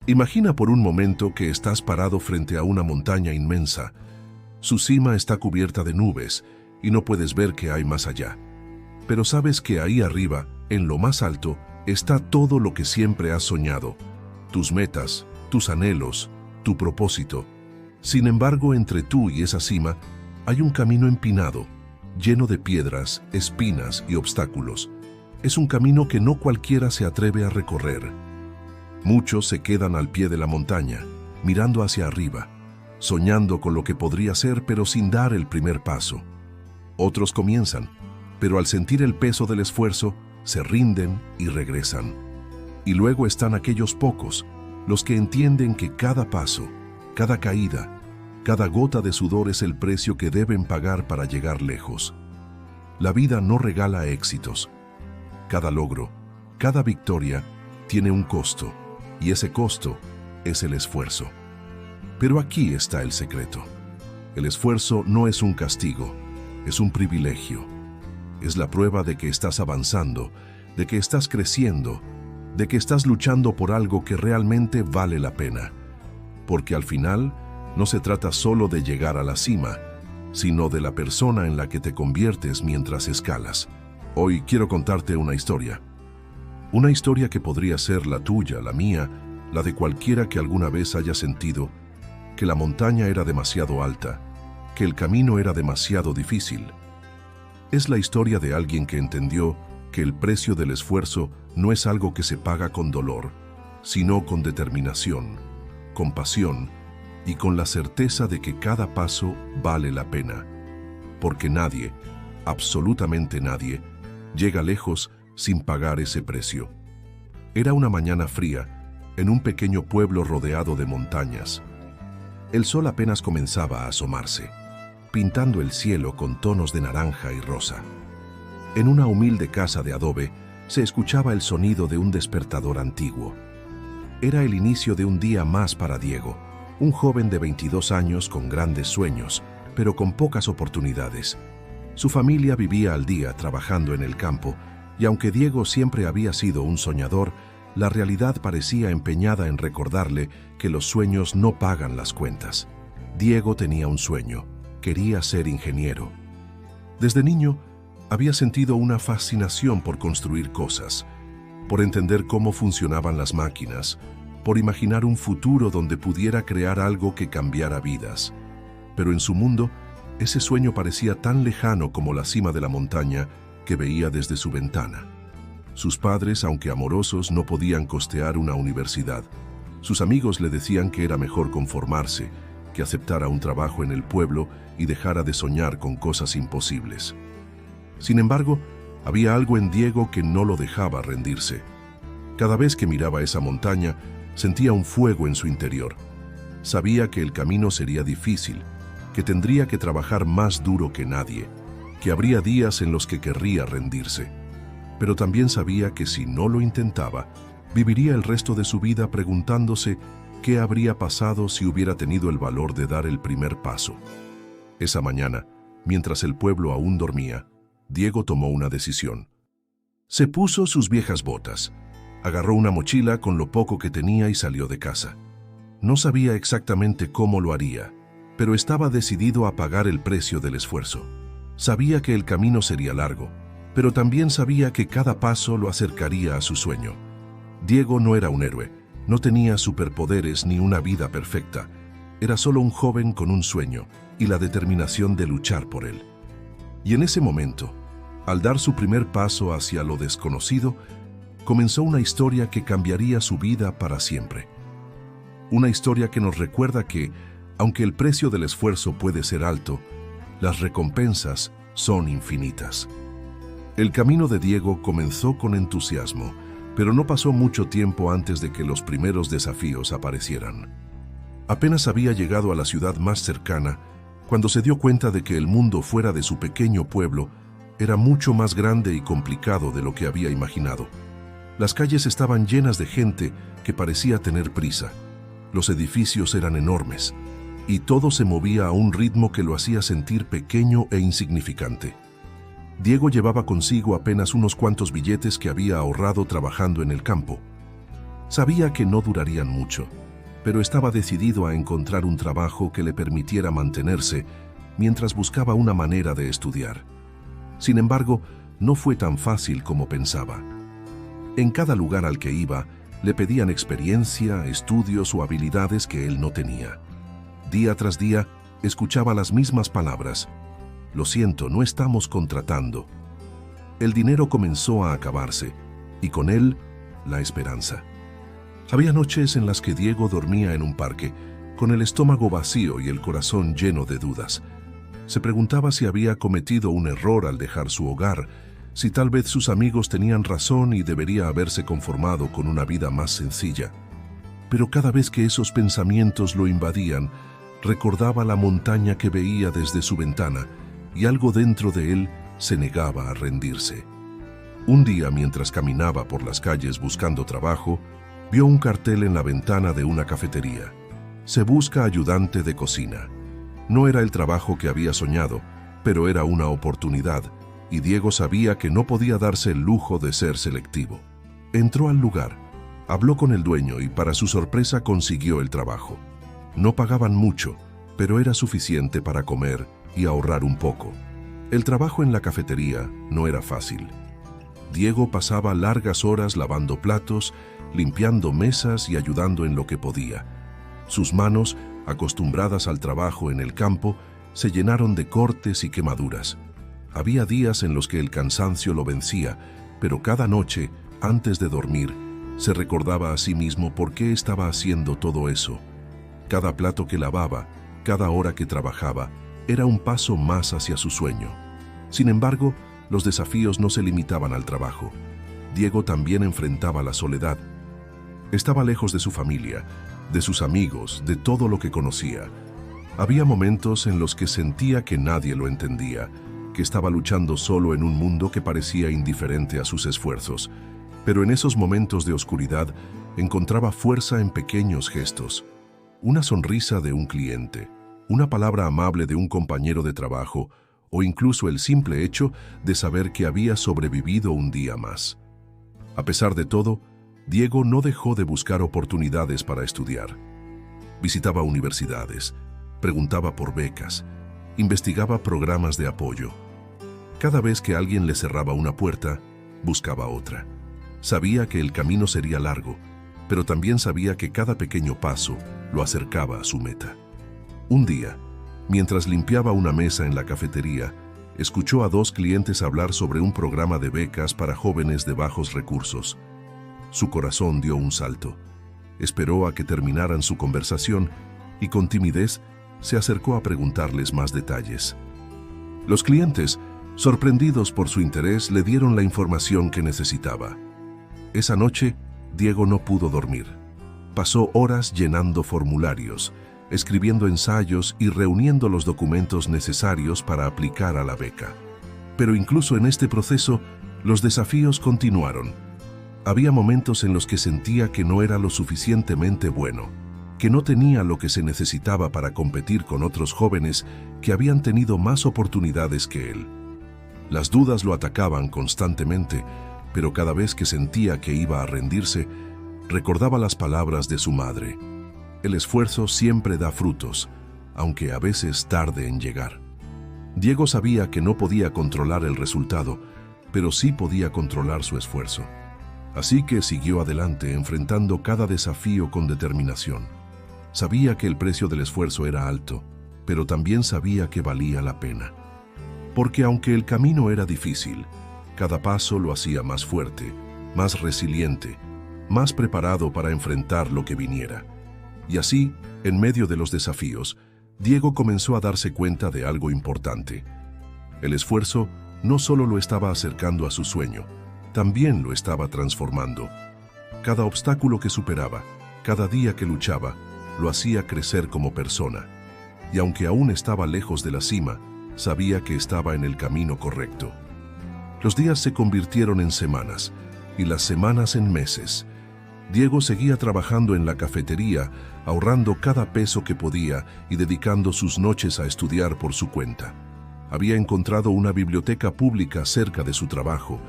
Imagina por un momento que estás parado frente a una montaña inmensa. Su cima está cubierta de nubes y no puedes ver qué hay más allá. Pero sabes que ahí arriba, en lo más alto, está todo lo que siempre has soñado. Tus metas, tus anhelos, tu propósito. Sin embargo, entre tú y esa cima, hay un camino empinado, lleno de piedras, espinas y obstáculos. Es un camino que no cualquiera se atreve a recorrer. Muchos se quedan al pie de la montaña, mirando hacia arriba, soñando con lo que podría ser, pero sin dar el primer paso. Otros comienzan, pero al sentir el peso del esfuerzo, se rinden y regresan. Y luego están aquellos pocos, los que entienden que cada paso, cada caída, cada gota de sudor es el precio que deben pagar para llegar lejos. La vida no regala éxitos. Cada logro, cada victoria, tiene un costo, y ese costo es el esfuerzo. Pero aquí está el secreto. El esfuerzo no es un castigo, es un privilegio. Es la prueba de que estás avanzando, de que estás creciendo, de que estás luchando por algo que realmente vale la pena. Porque al final, no se trata solo de llegar a la cima, sino de la persona en la que te conviertes mientras escalas. Hoy quiero contarte una historia. Una historia que podría ser la tuya, la mía, la de cualquiera que alguna vez haya sentido que la montaña era demasiado alta, que el camino era demasiado difícil. Es la historia de alguien que entendió que el precio del esfuerzo no es algo que se paga con dolor, sino con determinación, con pasión y con la certeza de que cada paso vale la pena. Porque nadie, absolutamente nadie, llega lejos sin pagar ese precio. Era una mañana fría, en un pequeño pueblo rodeado de montañas. El sol apenas comenzaba a asomarse, pintando el cielo con tonos de naranja y rosa. En una humilde casa de adobe se escuchaba el sonido de un despertador antiguo. Era el inicio de un día más para Diego, un joven de 22 años con grandes sueños, pero con pocas oportunidades. Su familia vivía al día trabajando en el campo, y aunque Diego siempre había sido un soñador, la realidad parecía empeñada en recordarle que los sueños no pagan las cuentas. Diego tenía un sueño: quería ser ingeniero. Desde niño, había sentido una fascinación por construir cosas, por entender cómo funcionaban las máquinas, por imaginar un futuro donde pudiera crear algo que cambiara vidas. Pero en su mundo, ese sueño parecía tan lejano como la cima de la montaña que veía desde su ventana. Sus padres, aunque amorosos, no podían costear una universidad. Sus amigos le decían que era mejor conformarse, que aceptara un trabajo en el pueblo y dejara de soñar con cosas imposibles. Sin embargo, había algo en Diego que no lo dejaba rendirse. Cada vez que miraba esa montaña, sentía un fuego en su interior. Sabía que el camino sería difícil, que tendría que trabajar más duro que nadie, que habría días en los que querría rendirse. Pero también sabía que si no lo intentaba, viviría el resto de su vida preguntándose qué habría pasado si hubiera tenido el valor de dar el primer paso. Esa mañana, mientras el pueblo aún dormía, Diego tomó una decisión. Se puso sus viejas botas, agarró una mochila con lo poco que tenía y salió de casa. No sabía exactamente cómo lo haría, pero estaba decidido a pagar el precio del esfuerzo. Sabía que el camino sería largo, pero también sabía que cada paso lo acercaría a su sueño. Diego no era un héroe, no tenía superpoderes ni una vida perfecta. Era solo un joven con un sueño y la determinación de luchar por él. Y en ese momento, al dar su primer paso hacia lo desconocido, comenzó una historia que cambiaría su vida para siempre. Una historia que nos recuerda que, aunque el precio del esfuerzo puede ser alto, las recompensas son infinitas. El camino de Diego comenzó con entusiasmo, pero no pasó mucho tiempo antes de que los primeros desafíos aparecieran. Apenas había llegado a la ciudad más cercana cuando se dio cuenta de que el mundo fuera de su pequeño pueblo era mucho más grande y complicado de lo que había imaginado. Las calles estaban llenas de gente que parecía tener prisa. Los edificios eran enormes y todo se movía a un ritmo que lo hacía sentir pequeño e insignificante. Diego llevaba consigo apenas unos cuantos billetes que había ahorrado trabajando en el campo. Sabía que no durarían mucho, pero estaba decidido a encontrar un trabajo que le permitiera mantenerse mientras buscaba una manera de estudiar. Sin embargo, no fue tan fácil como pensaba. En cada lugar al que iba, le pedían experiencia, estudios o habilidades que él no tenía. Día tras día, escuchaba las mismas palabras. Lo siento, no estamos contratando. El dinero comenzó a acabarse, y con él, la esperanza. Había noches en las que Diego dormía en un parque, con el estómago vacío y el corazón lleno de dudas. Se preguntaba si había cometido un error al dejar su hogar, si tal vez sus amigos tenían razón y debería haberse conformado con una vida más sencilla. Pero cada vez que esos pensamientos lo invadían, recordaba la montaña que veía desde su ventana, y algo dentro de él se negaba a rendirse. Un día, mientras caminaba por las calles buscando trabajo, vio un cartel en la ventana de una cafetería. Se busca ayudante de cocina. No era el trabajo que había soñado, pero era una oportunidad, y Diego sabía que no podía darse el lujo de ser selectivo. Entró al lugar, habló con el dueño y para su sorpresa consiguió el trabajo. No pagaban mucho, pero era suficiente para comer y ahorrar un poco. El trabajo en la cafetería no era fácil. Diego pasaba largas horas lavando platos, limpiando mesas y ayudando en lo que podía. Sus manos, acostumbradas al trabajo en el campo, se llenaron de cortes y quemaduras. Había días en los que el cansancio lo vencía, pero cada noche, antes de dormir, se recordaba a sí mismo por qué estaba haciendo todo eso. Cada plato que lavaba, cada hora que trabajaba, era un paso más hacia su sueño. Sin embargo, los desafíos no se limitaban al trabajo. Diego también enfrentaba la soledad. Estaba lejos de su familia, de sus amigos, de todo lo que conocía. Había momentos en los que sentía que nadie lo entendía, que estaba luchando solo en un mundo que parecía indiferente a sus esfuerzos. Pero en esos momentos de oscuridad encontraba fuerza en pequeños gestos. Una sonrisa de un cliente, una palabra amable de un compañero de trabajo, o incluso el simple hecho de saber que había sobrevivido un día más. A pesar de todo, Diego no dejó de buscar oportunidades para estudiar. Visitaba universidades, preguntaba por becas, investigaba programas de apoyo. Cada vez que alguien le cerraba una puerta, buscaba otra. Sabía que el camino sería largo, pero también sabía que cada pequeño paso lo acercaba a su meta. Un día, mientras limpiaba una mesa en la cafetería, escuchó a dos clientes hablar sobre un programa de becas para jóvenes de bajos recursos. Su corazón dio un salto. Esperó a que terminaran su conversación y con timidez se acercó a preguntarles más detalles. Los clientes, sorprendidos por su interés, le dieron la información que necesitaba. Esa noche, Diego no pudo dormir. Pasó horas llenando formularios, escribiendo ensayos y reuniendo los documentos necesarios para aplicar a la beca. Pero incluso en este proceso, los desafíos continuaron. Había momentos en los que sentía que no era lo suficientemente bueno, que no tenía lo que se necesitaba para competir con otros jóvenes que habían tenido más oportunidades que él. Las dudas lo atacaban constantemente, pero cada vez que sentía que iba a rendirse, recordaba las palabras de su madre. El esfuerzo siempre da frutos, aunque a veces tarde en llegar. Diego sabía que no podía controlar el resultado, pero sí podía controlar su esfuerzo. Así que siguió adelante, enfrentando cada desafío con determinación. Sabía que el precio del esfuerzo era alto, pero también sabía que valía la pena. Porque aunque el camino era difícil, cada paso lo hacía más fuerte, más resiliente, más preparado para enfrentar lo que viniera. Y así, en medio de los desafíos, Diego comenzó a darse cuenta de algo importante. El esfuerzo no solo lo estaba acercando a su sueño, también lo estaba transformando. Cada obstáculo que superaba, cada día que luchaba, lo hacía crecer como persona. Y aunque aún estaba lejos de la cima, sabía que estaba en el camino correcto. Los días se convirtieron en semanas, y las semanas en meses. Diego seguía trabajando en la cafetería, ahorrando cada peso que podía y dedicando sus noches a estudiar por su cuenta. Había encontrado una biblioteca pública cerca de su trabajo,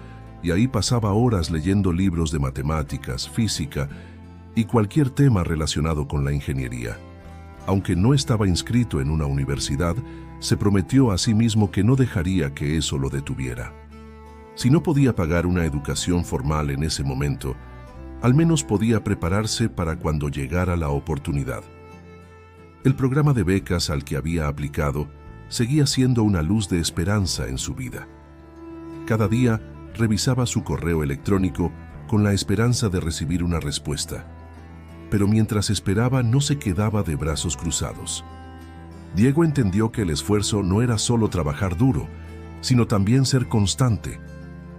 y ahí pasaba horas leyendo libros de matemáticas, física y cualquier tema relacionado con la ingeniería. Aunque no estaba inscrito en una universidad, se prometió a sí mismo que no dejaría que eso lo detuviera. Si no podía pagar una educación formal en ese momento, al menos podía prepararse para cuando llegara la oportunidad. El programa de becas al que había aplicado seguía siendo una luz de esperanza en su vida. Cada día revisaba su correo electrónico con la esperanza de recibir una respuesta. Pero mientras esperaba no se quedaba de brazos cruzados. Diego entendió que el esfuerzo no era solo trabajar duro, sino también ser constante,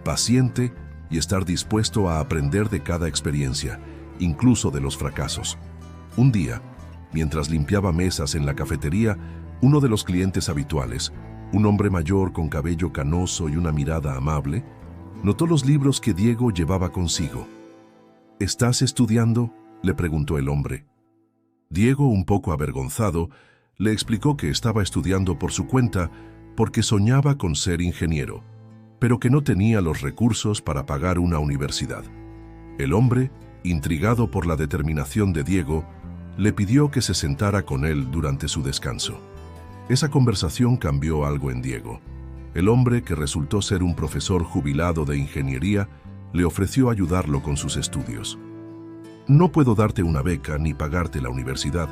paciente y estar dispuesto a aprender de cada experiencia, incluso de los fracasos. Un día, mientras limpiaba mesas en la cafetería, uno de los clientes habituales, un hombre mayor con cabello canoso y una mirada amable, notó los libros que Diego llevaba consigo. ¿Estás estudiando?, le preguntó el hombre. Diego, un poco avergonzado, le explicó que estaba estudiando por su cuenta porque soñaba con ser ingeniero, pero que no tenía los recursos para pagar una universidad. El hombre, intrigado por la determinación de Diego, le pidió que se sentara con él durante su descanso. Esa conversación cambió algo en Diego. El hombre, que resultó ser un profesor jubilado de ingeniería, le ofreció ayudarlo con sus estudios. «No puedo darte una beca ni pagarte la universidad,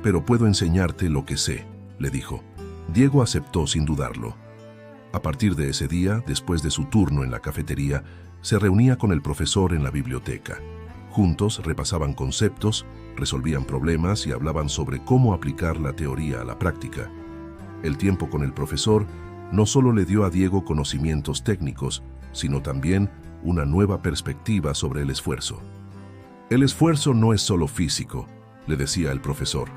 pero puedo enseñarte lo que sé», le dijo. Diego aceptó sin dudarlo. A partir de ese día, después de su turno en la cafetería, se reunía con el profesor en la biblioteca. Juntos repasaban conceptos, resolvían problemas y hablaban sobre cómo aplicar la teoría a la práctica. El tiempo con el profesor no solo le dio a Diego conocimientos técnicos, sino también una nueva perspectiva sobre el esfuerzo. «El esfuerzo no es solo físico», le decía el profesor.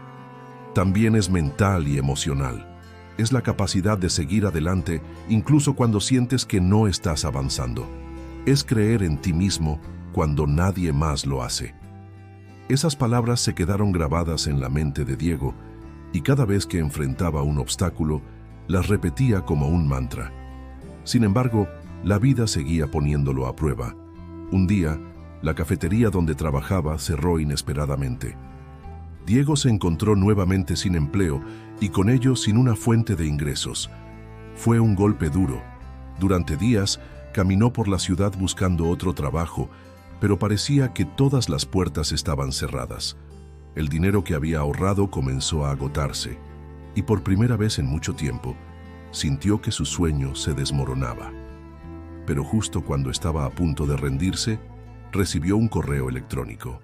«También es mental y emocional. Es la capacidad de seguir adelante incluso cuando sientes que no estás avanzando. Es creer en ti mismo cuando nadie más lo hace». Esas palabras se quedaron grabadas en la mente de Diego y cada vez que enfrentaba un obstáculo, las repetía como un mantra. Sin embargo, la vida seguía poniéndolo a prueba. Un día, la cafetería donde trabajaba cerró inesperadamente. Diego se encontró nuevamente sin empleo y con ello sin una fuente de ingresos. Fue un golpe duro. Durante días caminó por la ciudad buscando otro trabajo, pero parecía que todas las puertas estaban cerradas. El dinero que había ahorrado comenzó a agotarse y por primera vez en mucho tiempo sintió que su sueño se desmoronaba. Pero justo cuando estaba a punto de rendirse, recibió un correo electrónico.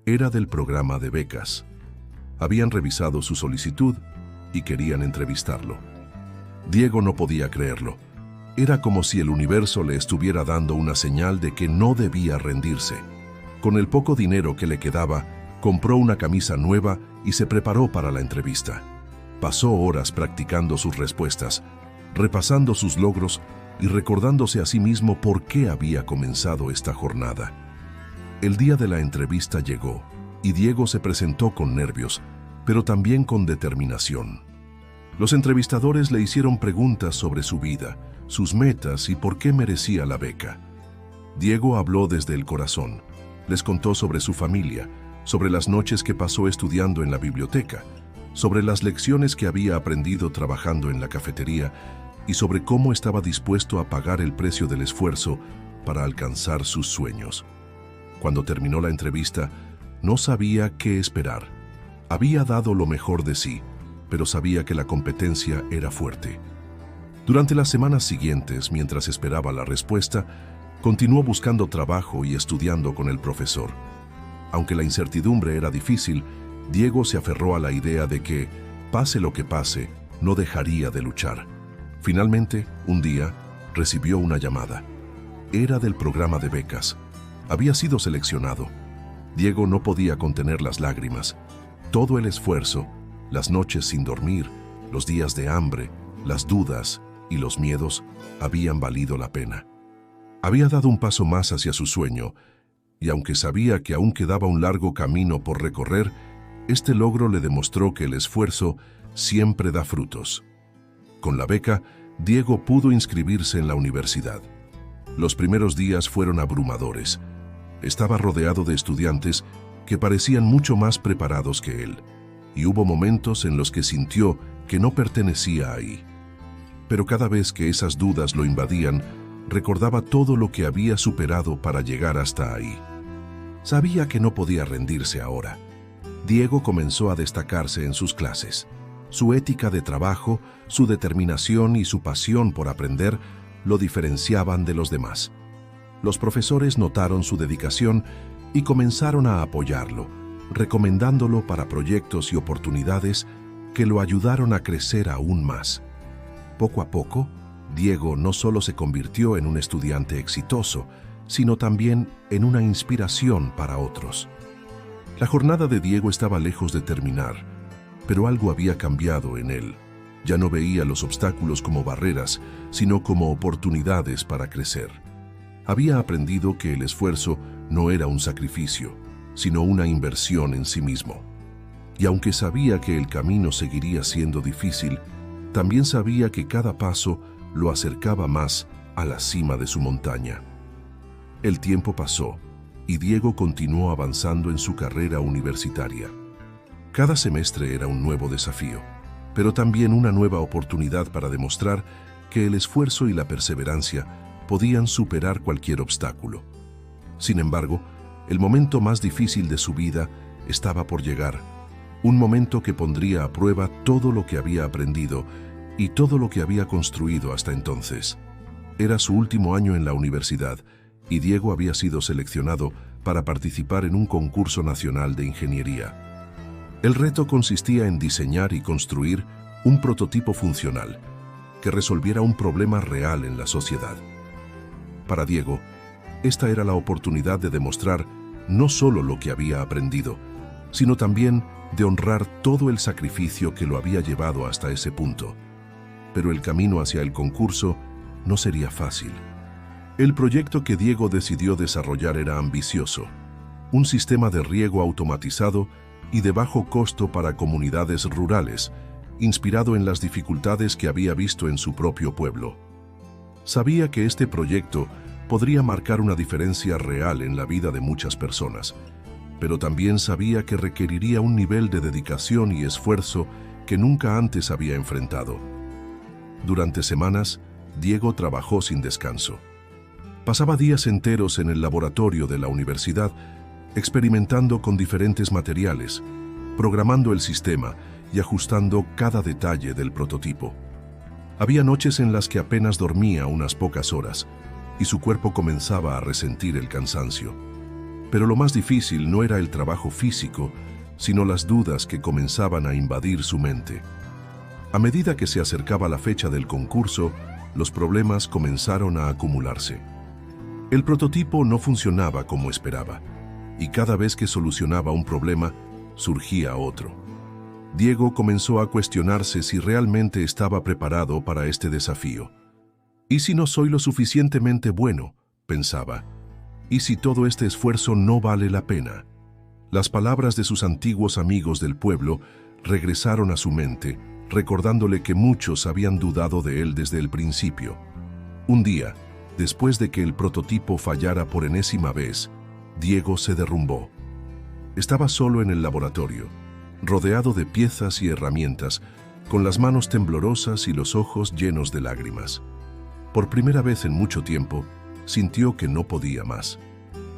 Era del programa de becas. Habían revisado su solicitud y querían entrevistarlo. Diego no podía creerlo. Era como si el universo le estuviera dando una señal de que no debía rendirse. Con el poco dinero que le quedaba, compró una camisa nueva y se preparó para la entrevista. Pasó horas practicando sus respuestas, repasando sus logros y recordándose a sí mismo por qué había comenzado esta jornada. El día de la entrevista llegó y Diego se presentó con nervios, pero también con determinación. Los entrevistadores le hicieron preguntas sobre su vida, sus metas y por qué merecía la beca. Diego habló desde el corazón. Les contó sobre su familia, sobre las noches que pasó estudiando en la biblioteca, sobre las lecciones que había aprendido trabajando en la cafetería y sobre cómo estaba dispuesto a pagar el precio del esfuerzo para alcanzar sus sueños. Cuando terminó la entrevista, no sabía qué esperar. Había dado lo mejor de sí, pero sabía que la competencia era fuerte. Durante las semanas siguientes, mientras esperaba la respuesta, continuó buscando trabajo y estudiando con el profesor. Aunque la incertidumbre era difícil, Diego se aferró a la idea de que, pase lo que pase, no dejaría de luchar. Finalmente, un día, recibió una llamada. Era del programa de becas. Había sido seleccionado. Diego no podía contener las lágrimas. Todo el esfuerzo, las noches sin dormir, los días de hambre, las dudas y los miedos habían valido la pena. Había dado un paso más hacia su sueño, y aunque sabía que aún quedaba un largo camino por recorrer, este logro le demostró que el esfuerzo siempre da frutos. Con la beca, Diego pudo inscribirse en la universidad. Los primeros días fueron abrumadores. Estaba rodeado de estudiantes que parecían mucho más preparados que él, y hubo momentos en los que sintió que no pertenecía ahí. Pero cada vez que esas dudas lo invadían, recordaba todo lo que había superado para llegar hasta ahí. Sabía que no podía rendirse ahora. Diego comenzó a destacarse en sus clases. Su ética de trabajo, su determinación y su pasión por aprender lo diferenciaban de los demás. Los profesores notaron su dedicación y comenzaron a apoyarlo, recomendándolo para proyectos y oportunidades que lo ayudaron a crecer aún más. Poco a poco, Diego no solo se convirtió en un estudiante exitoso, sino también en una inspiración para otros. La jornada de Diego estaba lejos de terminar, pero algo había cambiado en él. Ya no veía los obstáculos como barreras, sino como oportunidades para crecer. Había aprendido que el esfuerzo no era un sacrificio, sino una inversión en sí mismo. Y aunque sabía que el camino seguiría siendo difícil, también sabía que cada paso lo acercaba más a la cima de su montaña. El tiempo pasó y Diego continuó avanzando en su carrera universitaria. Cada semestre era un nuevo desafío, pero también una nueva oportunidad para demostrar que el esfuerzo y la perseverancia podían superar cualquier obstáculo. Sin embargo, el momento más difícil de su vida estaba por llegar, un momento que pondría a prueba todo lo que había aprendido y todo lo que había construido hasta entonces. Era su último año en la universidad y Diego había sido seleccionado para participar en un concurso nacional de ingeniería. El reto consistía en diseñar y construir un prototipo funcional que resolviera un problema real en la sociedad. Para Diego, esta era la oportunidad de demostrar no solo lo que había aprendido, sino también de honrar todo el sacrificio que lo había llevado hasta ese punto. Pero el camino hacia el concurso no sería fácil. El proyecto que Diego decidió desarrollar era ambicioso, un sistema de riego automatizado y de bajo costo para comunidades rurales, inspirado en las dificultades que había visto en su propio pueblo. Sabía que este proyecto podría marcar una diferencia real en la vida de muchas personas, pero también sabía que requeriría un nivel de dedicación y esfuerzo que nunca antes había enfrentado. Durante semanas, Diego trabajó sin descanso. Pasaba días enteros en el laboratorio de la universidad, experimentando con diferentes materiales, programando el sistema y ajustando cada detalle del prototipo. Había noches en las que apenas dormía unas pocas horas y su cuerpo comenzaba a resentir el cansancio. Pero lo más difícil no era el trabajo físico, sino las dudas que comenzaban a invadir su mente. A medida que se acercaba la fecha del concurso, los problemas comenzaron a acumularse. El prototipo no funcionaba como esperaba, y cada vez que solucionaba un problema, surgía otro. Diego comenzó a cuestionarse si realmente estaba preparado para este desafío. ¿Y si no soy lo suficientemente bueno?, pensaba. ¿Y si todo este esfuerzo no vale la pena? Las palabras de sus antiguos amigos del pueblo regresaron a su mente, recordándole que muchos habían dudado de él desde el principio. Un día, después de que el prototipo fallara por enésima vez, Diego se derrumbó. Estaba solo en el laboratorio, rodeado de piezas y herramientas, con las manos temblorosas y los ojos llenos de lágrimas. Por primera vez en mucho tiempo, sintió que no podía más.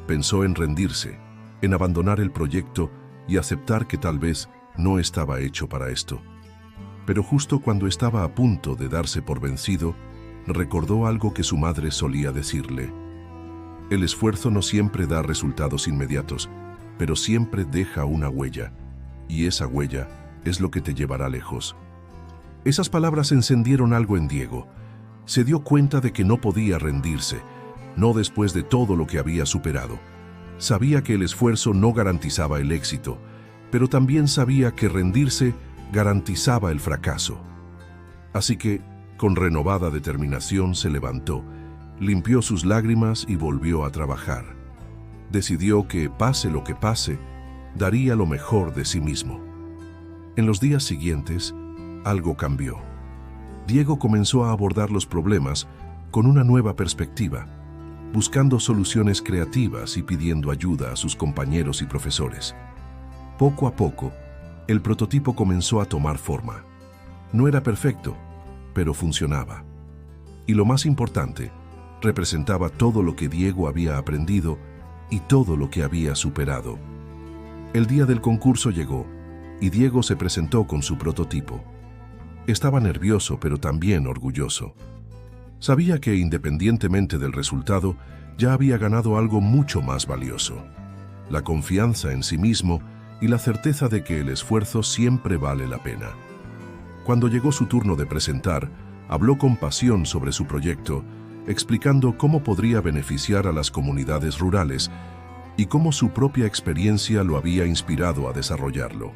Pensó en rendirse, en abandonar el proyecto y aceptar que tal vez no estaba hecho para esto. Pero justo cuando estaba a punto de darse por vencido, recordó algo que su madre solía decirle. El esfuerzo no siempre da resultados inmediatos, pero siempre deja una huella, y esa huella es lo que te llevará lejos. Esas palabras encendieron algo en Diego. Se dio cuenta de que no podía rendirse, no después de todo lo que había superado. Sabía que el esfuerzo no garantizaba el éxito, pero también sabía que rendirse garantizaba el fracaso. Así que, con renovada determinación, se levantó, limpió sus lágrimas y volvió a trabajar. Decidió que, pase lo que pase, daría lo mejor de sí mismo. En los días siguientes, algo cambió. Diego comenzó a abordar los problemas con una nueva perspectiva. buscando soluciones creativas y pidiendo ayuda a sus compañeros y profesores. Poco a poco, el prototipo comenzó a tomar forma. No era perfecto, pero funcionaba. Y lo más importante, representaba todo lo que Diego había aprendido y todo lo que había superado. El día del concurso llegó y Diego se presentó con su prototipo. Estaba nervioso, pero también orgulloso. Sabía que, independientemente del resultado, ya había ganado algo mucho más valioso: la confianza en sí mismo y la certeza de que el esfuerzo siempre vale la pena. Cuando llegó su turno de presentar, habló con pasión sobre su proyecto, explicando cómo podría beneficiar a las comunidades rurales y cómo su propia experiencia lo había inspirado a desarrollarlo.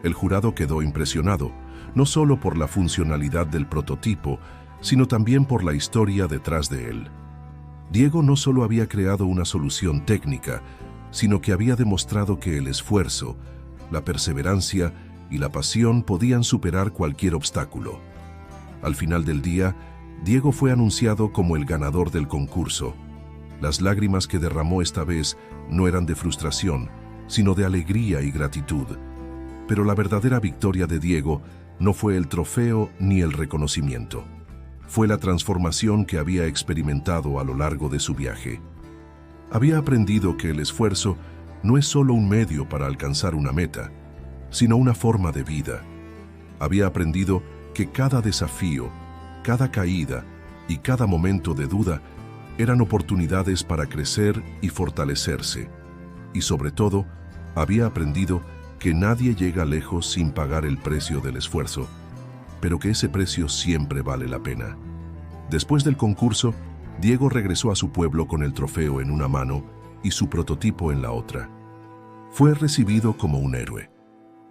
El jurado quedó impresionado, no solo por la funcionalidad del prototipo, sino también por la historia detrás de él. Diego no solo había creado una solución técnica, sino que había demostrado que el esfuerzo, la perseverancia y la pasión podían superar cualquier obstáculo. Al final del día, Diego fue anunciado como el ganador del concurso. Las lágrimas que derramó esta vez no eran de frustración, sino de alegría y gratitud. Pero la verdadera victoria de Diego no fue el trofeo ni el reconocimiento. Fue la transformación que había experimentado a lo largo de su viaje. Había aprendido que el esfuerzo no es solo un medio para alcanzar una meta, sino una forma de vida. Había aprendido que cada desafío, cada caída y cada momento de duda eran oportunidades para crecer y fortalecerse. Y sobre todo, había aprendido que nadie llega lejos sin pagar el precio del esfuerzo, pero que ese precio siempre vale la pena. Después del concurso, Diego regresó a su pueblo con el trofeo en una mano y su prototipo en la otra. Fue recibido como un héroe,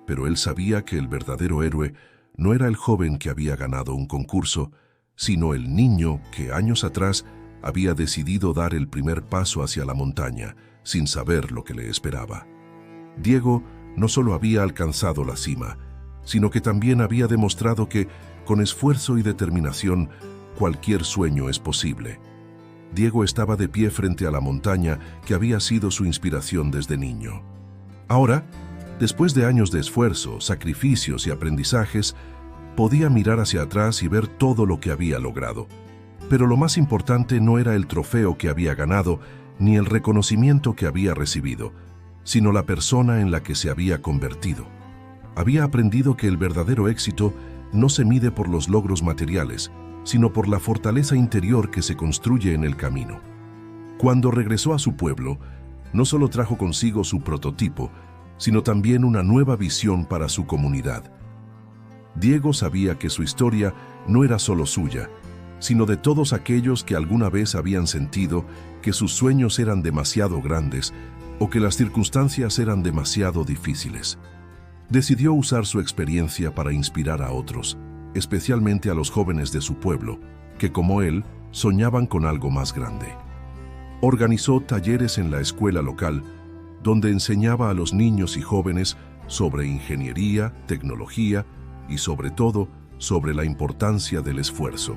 pero él sabía que el verdadero héroe no era el joven que había ganado un concurso, sino el niño que años atrás había decidido dar el primer paso hacia la montaña, sin saber lo que le esperaba. Diego no solo había alcanzado la cima, sino que también había demostrado que, con esfuerzo y determinación, cualquier sueño es posible. Diego estaba de pie frente a la montaña que había sido su inspiración desde niño. Ahora, después de años de esfuerzo, sacrificios y aprendizajes, podía mirar hacia atrás y ver todo lo que había logrado. Pero lo más importante no era el trofeo que había ganado, ni el reconocimiento que había recibido, sino la persona en la que se había convertido. Había aprendido que el verdadero éxito no se mide por los logros materiales, sino por la fortaleza interior que se construye en el camino. Cuando regresó a su pueblo, no solo trajo consigo su prototipo, sino también una nueva visión para su comunidad. Diego sabía que su historia no era solo suya, sino de todos aquellos que alguna vez habían sentido que sus sueños eran demasiado grandes o que las circunstancias eran demasiado difíciles. Decidió usar su experiencia para inspirar a otros, especialmente a los jóvenes de su pueblo, que como él, soñaban con algo más grande. Organizó talleres en la escuela local, donde enseñaba a los niños y jóvenes sobre ingeniería, tecnología y sobre todo, sobre la importancia del esfuerzo.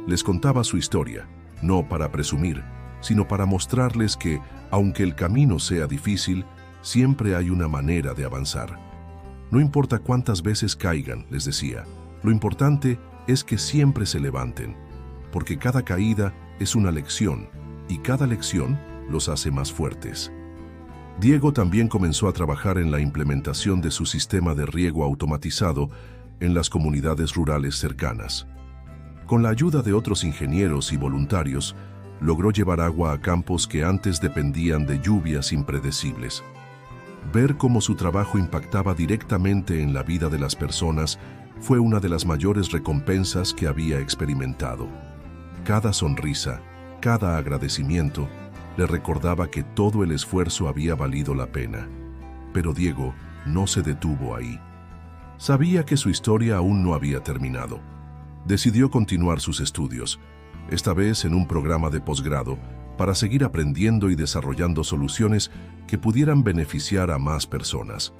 Les contaba su historia, no para presumir, sino para mostrarles que, aunque el camino sea difícil, siempre hay una manera de avanzar. No importa cuántas veces caigan, les decía, lo importante es que siempre se levanten, porque cada caída es una lección, y cada lección los hace más fuertes. Diego también comenzó a trabajar en la implementación de su sistema de riego automatizado en las comunidades rurales cercanas. Con la ayuda de otros ingenieros y voluntarios, logró llevar agua a campos que antes dependían de lluvias impredecibles. Ver cómo su trabajo impactaba directamente en la vida de las personas fue una de las mayores recompensas que había experimentado. Cada sonrisa, cada agradecimiento, le recordaba que todo el esfuerzo había valido la pena. Pero Diego no se detuvo ahí. Sabía que su historia aún no había terminado. Decidió continuar sus estudios, esta vez en un programa de posgrado, para seguir aprendiendo y desarrollando soluciones que pudieran beneficiar a más personas.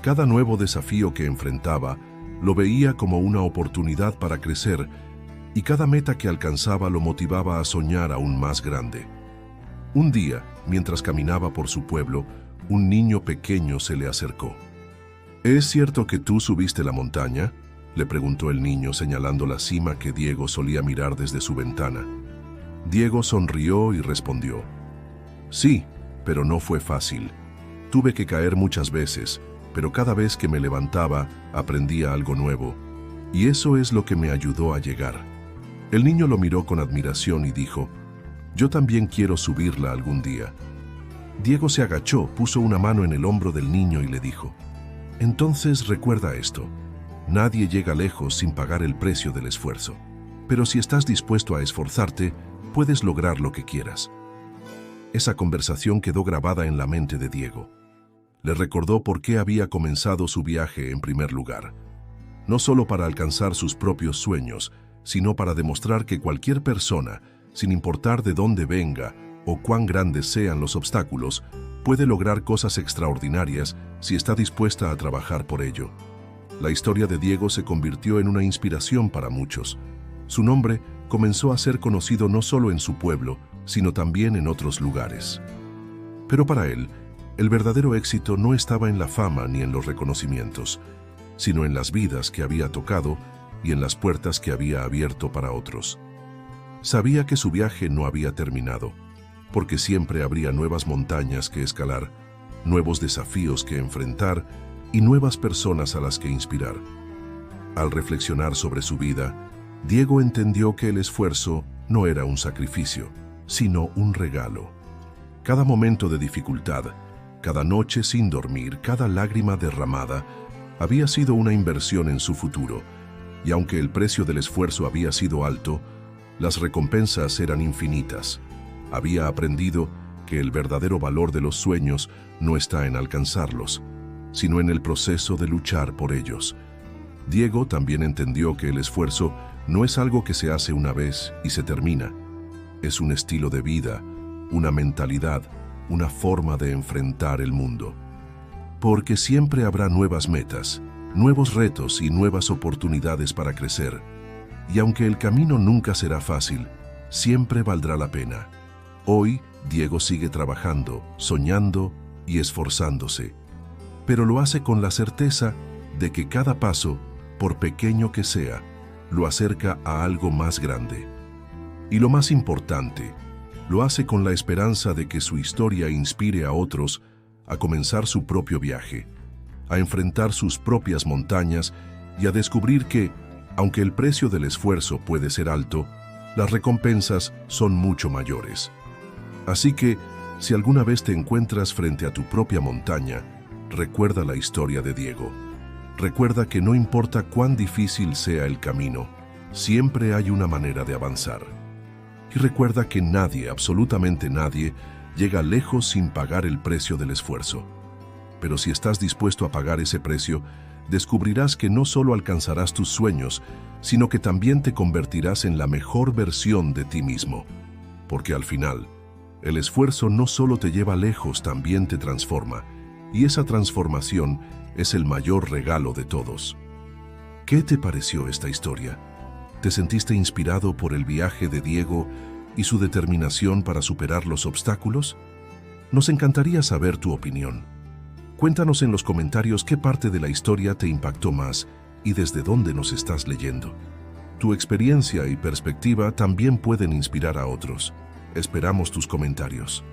Cada nuevo desafío que enfrentaba lo veía como una oportunidad para crecer y cada meta que alcanzaba lo motivaba a soñar aún más grande. Un día, mientras caminaba por su pueblo, un niño pequeño se le acercó. ¿Es cierto que tú subiste la montaña?, le preguntó el niño señalando la cima que Diego solía mirar desde su ventana. Diego sonrió y respondió: sí, pero no fue fácil. Tuve que caer muchas veces, pero cada vez que me levantaba aprendía algo nuevo, y eso es lo que me ayudó a llegar. El niño lo miró con admiración y dijo: yo también quiero subirla algún día. Diego se agachó, puso una mano en el hombro del niño y le dijo: entonces recuerda esto, nadie llega lejos sin pagar el precio del esfuerzo, pero si estás dispuesto a esforzarte, puedes lograr lo que quieras. Esa conversación quedó grabada en la mente de Diego. Le recordó por qué había comenzado su viaje en primer lugar. No solo para alcanzar sus propios sueños, sino para demostrar que cualquier persona, sin importar de dónde venga o cuán grandes sean los obstáculos, puede lograr cosas extraordinarias si está dispuesta a trabajar por ello. La historia de Diego se convirtió en una inspiración para muchos. Su nombre comenzó a ser conocido no solo en su pueblo, sino también en otros lugares. Pero para él, el verdadero éxito no estaba en la fama ni en los reconocimientos, sino en las vidas que había tocado y en las puertas que había abierto para otros. Sabía que su viaje no había terminado, porque siempre habría nuevas montañas que escalar, nuevos desafíos que enfrentar y nuevas personas a las que inspirar. Al reflexionar sobre su vida, Diego entendió que el esfuerzo no era un sacrificio, sino un regalo. Cada momento de dificultad, cada noche sin dormir, cada lágrima derramada, había sido una inversión en su futuro, y aunque el precio del esfuerzo había sido alto, las recompensas eran infinitas. Había aprendido que el verdadero valor de los sueños no está en alcanzarlos, sino en el proceso de luchar por ellos. Diego también entendió que el esfuerzo no es algo que se hace una vez y se termina. Es un estilo de vida, una mentalidad, una forma de enfrentar el mundo. Porque siempre habrá nuevas metas, nuevos retos y nuevas oportunidades para crecer. Y aunque el camino nunca será fácil, siempre valdrá la pena. Hoy, Diego sigue trabajando, soñando y esforzándose, pero lo hace con la certeza de que cada paso, por pequeño que sea, lo acerca a algo más grande. Y lo más importante, lo hace con la esperanza de que su historia inspire a otros a comenzar su propio viaje, a enfrentar sus propias montañas y a descubrir que, aunque el precio del esfuerzo puede ser alto, las recompensas son mucho mayores. Así que, si alguna vez te encuentras frente a tu propia montaña, recuerda la historia de Diego. Recuerda que no importa cuán difícil sea el camino, siempre hay una manera de avanzar. Y recuerda que nadie, absolutamente nadie, llega lejos sin pagar el precio del esfuerzo. Pero si estás dispuesto a pagar ese precio, descubrirás que no solo alcanzarás tus sueños, sino que también te convertirás en la mejor versión de ti mismo. Porque al final, el esfuerzo no solo te lleva lejos, también te transforma, y esa transformación es el mayor regalo de todos. ¿Qué te pareció esta historia? ¿Te sentiste inspirado por el viaje de Diego y su determinación para superar los obstáculos? Nos encantaría saber tu opinión. Cuéntanos en los comentarios qué parte de la historia te impactó más y desde dónde nos estás leyendo. Tu experiencia y perspectiva también pueden inspirar a otros. Esperamos tus comentarios.